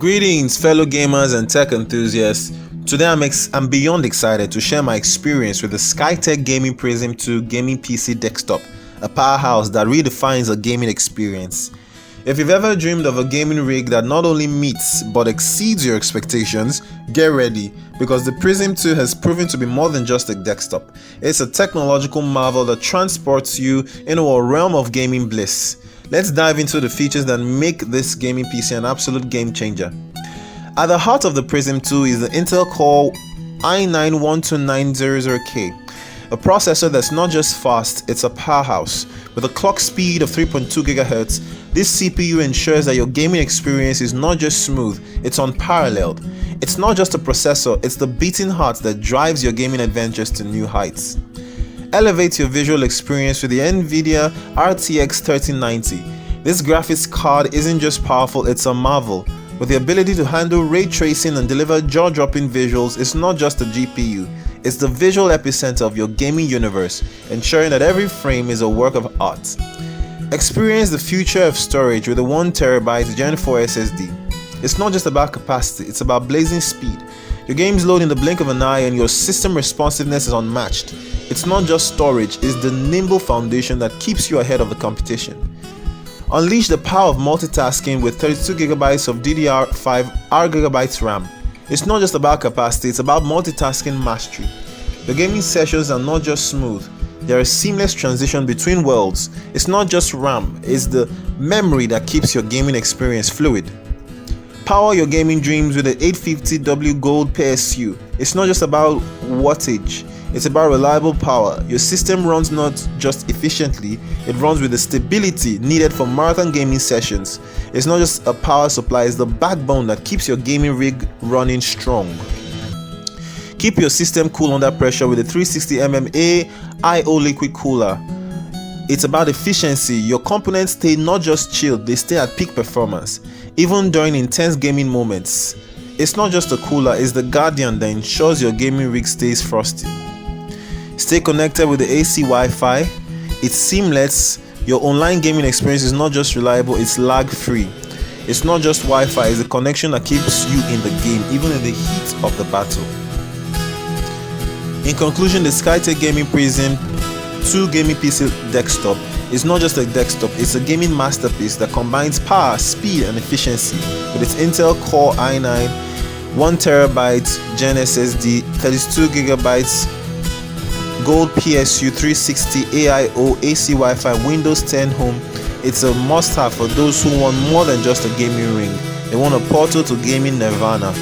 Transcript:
Greetings, fellow gamers and tech enthusiasts. Today I'm beyond excited to share my experience with the Skytech Gaming Prism 2 gaming PC desktop, a powerhouse that redefines a gaming experience. If you've ever dreamed of a gaming rig that not only meets but exceeds your expectations, get ready, because the Prism 2 has proven to be more than just a desktop. It's a technological marvel that transports you into a realm of gaming bliss. Let's dive into the features that make this gaming PC an absolute game changer. At the heart of the Prism 2 is the Intel Core i9-12900K, a processor that's not just fast, it's a powerhouse. With a clock speed of 3.2 GHz, this CPU ensures that your gaming experience is not just smooth, it's unparalleled. It's not just a processor, it's the beating heart that drives your gaming adventures to new heights. Elevate your visual experience with the NVIDIA RTX 3090. This graphics card isn't just powerful, it's a marvel. With the ability to handle ray tracing and deliver jaw-dropping visuals, it's not just a GPU, it's the visual epicenter of your gaming universe, ensuring that every frame is a work of art. Experience the future of storage with a 1TB Gen4 SSD. It's not just about capacity, it's about blazing speed. Your games load in the blink of an eye and your system responsiveness is unmatched. It's not just storage, it's the nimble foundation that keeps you ahead of the competition. Unleash the power of multitasking with 32GB of DDR5 RGB RAM. It's not just about capacity, it's about multitasking mastery. The gaming sessions are not just smooth, they're a seamless transition between worlds. It's not just RAM, it's the memory that keeps your gaming experience fluid. Power your gaming dreams with the 850W Gold PSU. It's not just about wattage, it's about reliable power. Your system runs not just efficiently, it runs with the stability needed for marathon gaming sessions. It's not just a power supply, it's the backbone that keeps your gaming rig running strong. Keep your system cool under pressure with the 360mm I/O liquid cooler. It's about efficiency. Your components stay not just chilled, they stay at peak performance, even during intense gaming moments. It's not just a cooler, it's the guardian that ensures your gaming rig stays frosty. Stay connected with the AC Wi-Fi. It's seamless. Your online gaming experience is not just reliable, it's lag-free. It's not just Wi-Fi, it's the connection that keeps you in the game, even in the heat of the battle. In conclusion, the Skytech Gaming Prism 2 gaming PC desktop is not just a desktop, it's a gaming masterpiece that combines power, speed, and efficiency with its Intel Core i9, 1TB Gen SSD, 32GB Gold PSU, 360 AIO, AC Wi-Fi, Windows 10 Home. It's a must-have for those who want more than just a gaming ring. They want a portal to gaming nirvana.